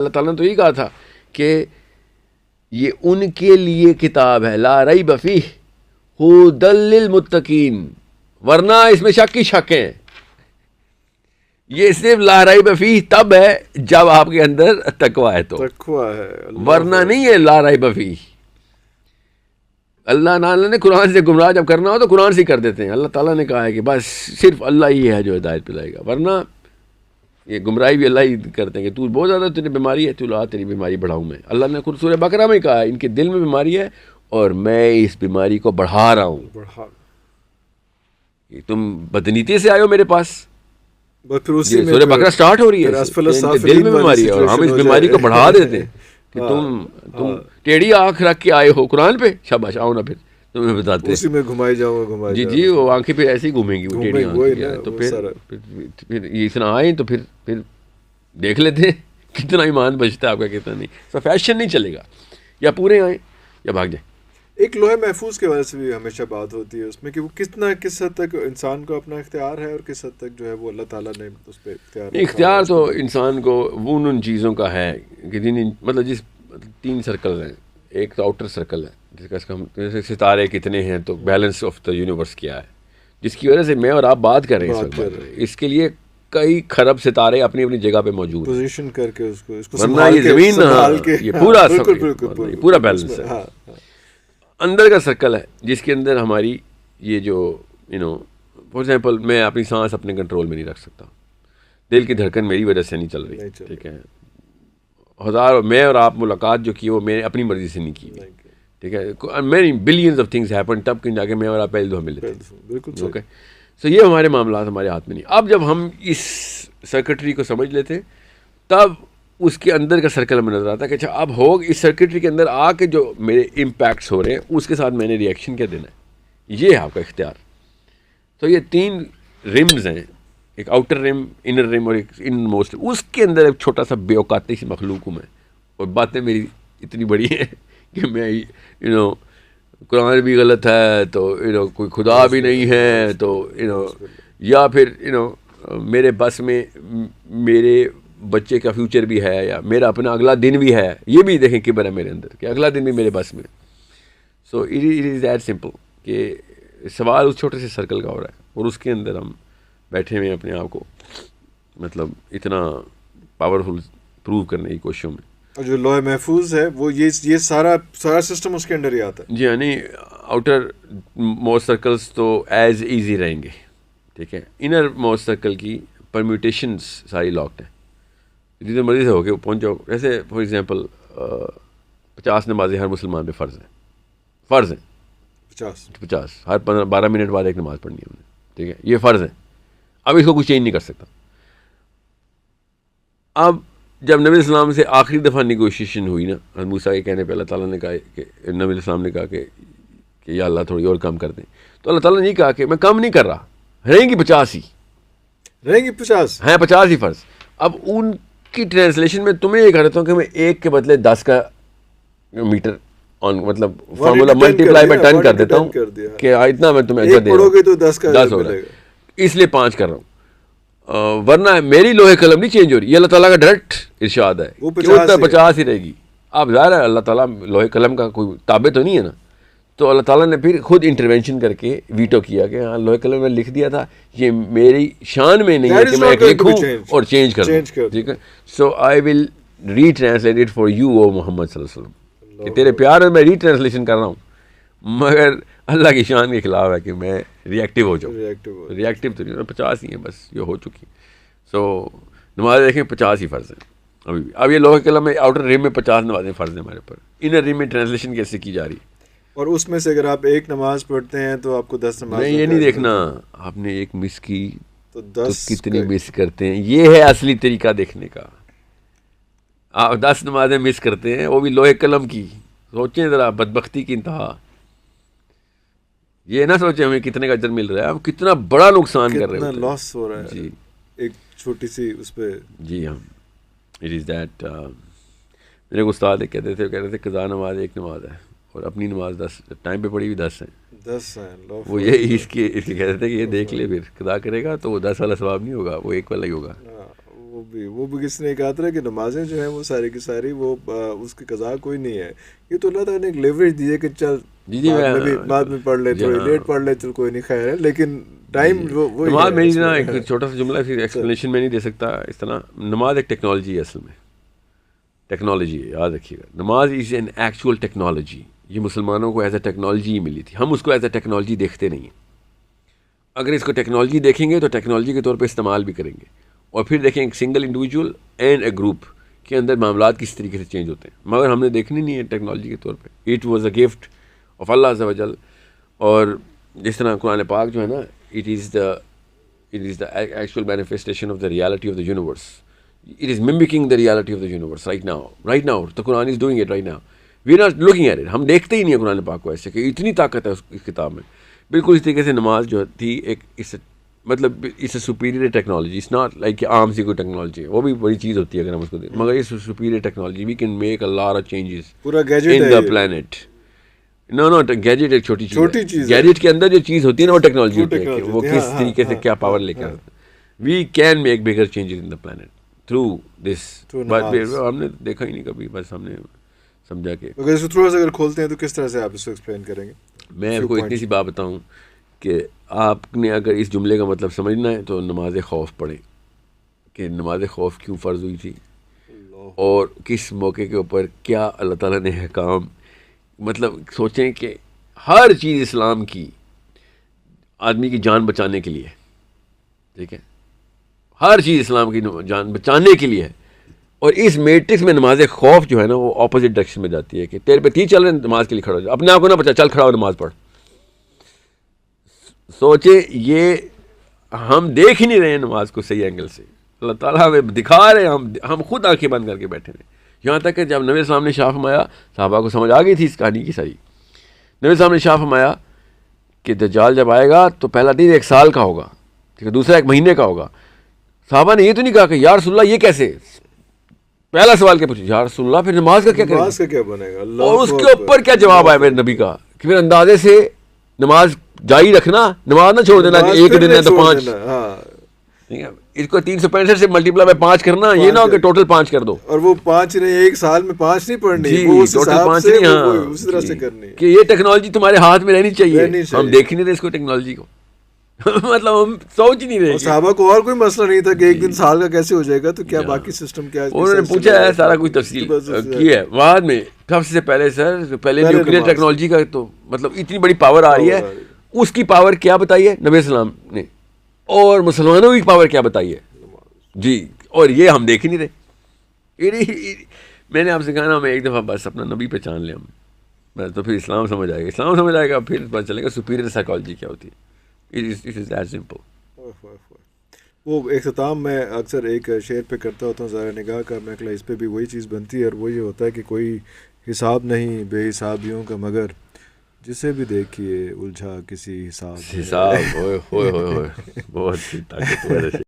اللہ تعالیٰ نے تو یہی کہا تھا کہ یہ ان کے لیے کتاب ہے لا ریب فیہ ھدی للمتقین، ورنہ اس میں شک ہی شک ہیں. یہ صرف لا ریب فیہ تب ہے جب آپ کے اندر تقویٰ ہے، تو تقویٰ ہے، ورنہ نہیں ہے لا ریب فیہ. اللہ تعالیٰ نے قرآن سے گمراہ جب کرنا ہو تو قرآن سے ہی کر دیتے ہیں. اللہ تعالیٰ نے کہا ہے کہ بس صرف اللہ ہی ہے جو ہدایت پلائے گا، ورنہ یہ گمراہی بھی اللہ ہی کرتے ہیں کہ تو بہت زیادہ تیری بیماری ہے، تو لا تیری بیماری بڑھاؤں میں. اللہ نے خود سورہ بقرہ میں کہا ہے ان کے دل میں بیماری ہے اور میں اس بیماری کو بڑھا رہا ہوں. کہ تم بدنیتی سے آئے ہو میرے پاس، سورہ بقرہ سٹارٹ ہو رہی ہے ان کے دل میں بیماری ہے اور ہم اس بیماری کو بڑھا دیتے ہیں کہ تم ٹیڑھی آنکھ رکھ کے آئے ہو قرآن پہ، شاباش آؤ نا پھر تمہیں بتاتے ہیں. اسی میں گھمائی جاؤ جی وہ آنکھیں پھر ایسے ہی گھومیں گی، وہ ٹیڑھی آنکھیں. تو پھر یہ اتنا آئیں تو پھر دیکھ لیتے ہیں کتنا ایمان بچتا ہے آپ کا، کتنا نہیں. تو فیشن نہیں چلے گا، یا پورے آئیں یا بھاگ جائیں. ایک لوح محفوظ کے وجہ سے بھی ہمیشہ بات ہوتی ہے اس میں کہ وہ کس حد تک انسان کو اپنا اختیار ہے اور کس حد تک جو ہے وہ اللہ تعالیٰ نے اس پہ اختیار تو انسان کو ان چیزوں کا ہے کہ مطلب جس 3 سرکل ہیں. ایک تو آؤٹر سرکل ہے جس کا ہم جیسے ستارے کتنے ہیں تو بیلنس آف دا یونیورس کیا ہے، جس کی وجہ سے میں اور آپ بات کر رہے ہیں اس وقت. اس کے لیے کئی خرب ستارے اپنی اپنی جگہ پہ موجود ہیں، پوزیشن کر کے اس کو ورنہ یہ زمین یہ پورا بیلنس ہے. اندر کا سرکل ہے جس کے اندر ہماری یہ جو فار ایگزامپل میں اپنی سانس اپنے کنٹرول میں نہیں رکھ سکتا، دل کی دھڑکن میری وجہ سے نہیں چل رہی، ٹھیک ہے. میں اور آپ ملاقات جو کی وہ میں اپنی مرضی سے نہیں کی، ٹھیک ہے. Many billions of things happen تب کہ جا کے میں اور آپ پہلے دو مل لیتے ہیں. اوکے سو یہ ہمارے معاملات ہمارے ہاتھ میں نہیں. اب جب ہم اس سرکٹری کو سمجھ لیتے ہیں تب اس کے اندر کا سرکل ہمیں نظر آتا ہے کہ اچھا اب اس سرکٹری کے اندر آ کے جو میرے امپیکٹس ہو رہے ہیں اس کے ساتھ میں نے ریئیکشن کیا دینا ہے. یہ ہے آپ کا اختیار. تو یہ 3 رمز ہیں، ایک آؤٹر رم، انر رم اور ایک ان موسٹ. اس کے اندر ایک چھوٹا سا بے اوقاتی سی مخلوق ہوں میں، اور باتیں میری اتنی بڑی ہیں کہ میں قرآن بھی غلط ہے تو کوئی خدا بھی نہیں ہے تو یا پھر میرے بس میں میرے بچے کا فیوچر بھی ہے یا میرا اپنا اگلا دن بھی ہے. یہ بھی دیکھیں کبر ہے میرے اندر کہ اگلا دن بھی میرے بس میں. So it is that simple کہ سوال اس چھوٹے سے سرکل کا ہو رہا ہے اور اس کے اندر ہم بیٹھے ہوئے اپنے آپ کو مطلب اتنا پاورفل پروو کرنے کی کوششوں میں. اور جو لوح محفوظ ہے وہ یہ سارا سسٹم اس کے اندر ہی آتا ہے. جی یعنی آؤٹر موسٹ سرکلس تو ایز ایزی رہیں گے، ٹھیک ہے. انر موسٹ سرکل کی پرمیوٹیشنس ساری لاکڈ ہیں، جتنے مرضی سے ہو کے پہنچ جاؤ. جیسے فار ایگزامپل 50 نمازیں ہر مسلمان پہ فرض ہیں 50 ہر 12 منٹ بعد ایک نماز پڑھنی ہے ہم نے، ٹھیک ہے. یہ فرض ہیں، اب اس کو کوئی چینج نہیں کر سکتا. اب جب نبی السلام سے آخری دفعہ نیگوشیشن ہوئی نا حضرت موسیٰ کے کہنے پہ، اللہ تعالیٰ نے کہا کہ نبی السلام نے کہا کہ یا اللہ تھوڑی اور کم کر دیں، تو اللہ تعالیٰ نے نہیں کہا کہ میں کم نہیں کر رہا، رہیں گی 50 ہی ہیں 50 ہی فرض. اب ان کی ٹرانسلیشن میں تمہیں یہ کہہ رہتا ہوں کہ میں 1 کے بدلے 10 کا میٹر مطلب فارمولا ملٹیپلائی میں 10 کر دیتا ہوں کہ اتنا میں تمہیں اجر دے رہا ہوں، 10 ہو رہا ہے اس لیے 5 کر رہا ہوں. ورنہ میری لوہے قلم نہیں چینج ہو رہی. یہ اللہ تعالیٰ کا ڈائریکٹ ارشاد ہے کہ وہ 50 ہی رہے گی. اب ظاہر ہے اللہ تعالیٰ لوہے قلم کا کوئی تابع تو نہیں ہے نا، تو اللہ تعالیٰ نے پھر خود انٹرونشن کر کے ویٹو کیا کہ ہاں لوہے قلم میں لکھ دیا تھا، یہ میری شان میں نہیں ہے کہ میں ایک لکھوں اور چینج کر دوں، ٹھیک ہے. سو آئی ول ری ٹرانسلیٹ اٹ فار یو او محمد صلی اللہ علیہ وسلم، کہ تیرے پیار میں ری ٹرانسلیشن کر رہا ہوں، مگر اللہ کی شان کے خلاف ہے کہ میں ریئیکٹیو ہو جاؤں. ریئیکٹیو تو نہیں، 50 ہی ہیں بس، یہ ہو چکی. سو نماز دیکھیں 50 ہی فرض ہیں ابھی بھی. اب یہ لوہے قلم میں آؤٹر ریم میں 50 نمازیں فرض ہیں ہمارے اوپر. انر ریم میں ٹرانسلیشن کیسے کی جا رہی ہے؟ اور اس میں سے اگر آپ 1 نماز پڑھتے ہیں تو آپ کو 10 نماز. نہیں یہ نہیں دیکھنا آپ نے 1 مس کی تو کتنی مس کرتے ہیں، یہ ہے اصلی طریقہ دیکھنے کا. آپ 10 نمازیں مس کرتے ہیں وہ بھی لوہے قلم کی. سوچیں ذرا بدبختی کی انتہا. یہ نہ سوچیں ہمیں کتنے کا اجر مل رہا ہے، آپ کتنا بڑا نقصان کر رہے ہیں، کتنا لاس ہو رہا ہے. جی ایک چھوٹی سی اس پہ. جی ہاں اٹ از دیٹ. میرے کو استاد کہتے تھے قضا نماز 1 نماز ہے اور اپنی نماز 10 ٹائم پہ پڑھی ہوئی 10 ہیں. وہ یہ اس کے کہتے تھے کہ یہ دیکھ لے، پھر قضا کرے گا تو وہ 10 والا ثواب نہیں ہوگا، وہ 1 والا ہی ہوگا. وہ وہ بھی کسی نے کہا تھا کہ نمازیں جو ہیں وہ ساری کی ساری وہ اس کی قضا کوئی نہیں ہے, یہ تو اللہ تعالیٰ نے ایک لیوریج دی ہے کہ چل بعد میں پڑھ لے, تھوڑی لیٹ پڑھ لے, چل کوئی نہیں خیر ہے, لیکن ٹائم وہ نماز میری نا ایک چھوٹا سا جملہ پھر ایکسپلینیشن میں نہیں دے سکتا اس طرح. نماز ایک ٹیکنالوجی ہے, اصل میں ٹیکنالوجی ہے, یاد رکھیے گا. نماز از این ایکچوئل ٹیکنالوجی. یہ مسلمانوں کو ایز اے ٹیکنالوجی ہی ملی تھی, ہم اس کو ایز اے ٹیکنالوجی دیکھتے نہیں ہیں. اگر اس کو ٹیکنالوجی دیکھیں گے تو ٹیکنالوجی کے طور پہ استعمال بھی کریں گے, اور پھر دیکھیں ایک single individual and a group کے اندر معاملات کس طریقے سے چینج ہوتے ہیں, مگر ہم نے دیکھنی نہیں ہے ٹیکنالوجی کے طور پہ. It was a gift of اللہ عز و جل. اور جس طرح قرآن پاک جو ہے نا, it is the actual manifestation of the reality of the universe. It is mimicking the reality of the universe right now. Right now, the Quran is doing it right now. We are not looking at it. ہم دیکھتے ہی نہیں ہیں قرآن پاک کو ایسے کہ اتنی طاقت ہے اس کتاب میں. بالکل اس طریقے سے نماز جو تھی ایک مطلب اس a superior technology. It's not like کہ عام سی کوئی ٹیکنالوجی ہے, وہ بھی بڑی چیز ہوتی ہے اگر ہم اس کو دیکھیں, مگر یہ superior technology. We can make a lot of changes in the plant. No gadget ایک چھوٹی چیز ہے. گیجٹ کے اندر جو چیز ہوتی ہے نا وہ ٹیکنالوجی ہوتی ہے کہ وہ کس طریقے سے کیا پاور لے کے آتا ہے. We can make bigger changes in the plant through this, but ہم نے دیکھا ہی نہیں کبھی, بس ہم نے سمجھا کہ اگر اس کو تھوڑا سا اگر کھولتے ہیں تو کس طرح سے آپ اس کو ایکسپلین کریں گے. میں آپ کو اتنی سی بات بتاؤں کہ آپ نے اگر اس جملے کا مطلب سمجھنا ہے تو نماز خوف پڑھیں کہ نماز خوف کیوں فرض ہوئی تھی اور کس موقع کے اوپر کیا اللہ تعالیٰ نے احکام. مطلب سوچیں کہ ہر چیز اسلام کی آدمی کی جان بچانے کے لیے, ٹھیک ہے, ہر چیز اسلام کی جان بچانے کے لیے ہے. اور اس میٹرکس میں نماز خوف جو ہے نا وہ اپوزٹ ڈائریکشن میں جاتی ہے کہ تیرے پہ تیر چل رہے ہیں نماز کے لیے کھڑا ہو جا, اپنے آپ کو نہ بچا, چل کھڑا ہو نماز پڑھ. سوچے یہ ہم دیکھ ہی نہیں رہے ہیں نماز کو صحیح اینگل سے. اللہ تعالیٰ ہمیں دکھا رہے ہیں, ہم خود آنکھیں بند کر کے بیٹھے ہیں. یہاں تک کہ جب نبی السلام نے شاہ فرمایا, صحابہ کو سمجھ آ گئی تھی اس کہانی کی ساری. نبی السلام نے شاہ فرمایا کہ دجال جب آئے گا تو پہلا دن 1 سال کا ہوگا, ٹھیک ہے, دوسرا 1 مہینے کا ہوگا. صحابہ نے یہ تو نہیں کہا کہ یا رسول اللہ یہ کیسے, پہلا سوال کیا پوچھا, یا رسول اللہ پھر نماز کا کیا کریں, نماز کا کیا بنے گا, اور اس کے اوپر کیا جواب آیا میرے نبی کا کہ پھر اندازے سے نماز جاری رکھنا, نماز نہ چھوڑ دینا کہ 1 دن ہے تو 5. اس کو 365 سے ملٹیپلائی بائی 5 کرنا, یہ نہ ہو کہ ٹوٹل 5 کر دو. اور وہ 5 نہیں, 1 سال میں 5 نہیں پڑھنی, وہ ٹوٹل 5 نہیں, ہاں اسی طرح سے کرنی کہ یہ ٹیکنالوجی تمہارے ہاتھ میں رہنی چاہیے. ہم دیکھ نہیں رہے اس کو ٹیکنالوجی کو, مطلب ہم سوچ نہیں رہے. صحابہ کو اور کوئی مسئلہ نہیں تھا کہ 1 دن سال کا کیسے ہو جائے گا, تو کیا باقی سسٹم کیا ہے, انہوں نے پوچھا ہے سارا کچھ تفصیل کی ہے. بعد میں سب سے پہلے سر پہلے نیوکلیئر ٹیکنالوجی کا تو مطلب اتنی بڑی پاور آ رہی ہے, اس کی پاور کیا بتائی ہے نبی السلام نے, اور مسلمانوں کی پاور کیا بتائی ہے جی, اور یہ ہم دیکھ ہی نہیں رہے. میں نے آپ سے کہا نا, میں ایک دفعہ بس اپنا نبی پہچان لیا بس, تو پھر اسلام سمجھ آئے گا, اسلام سمجھ آئے گا, پھر پتہ چلے گا سپیریئر سائیکالوجی کیا ہوتی ہے. It is that simple. وہ اختتام میں اکثر ایک شعر پہ کرتا ہوتا ہوں ذرا نگاہ کا, میں کہا اس پہ بھی وہی چیز بنتی ہے, اور وہ یہ ہوتا ہے کہ کوئی حساب نہیں بے حسابیوں کا, مگر جسے بھی دیکھیے الجھا کسی حساب. ہوئے بہت طاقتور ہے.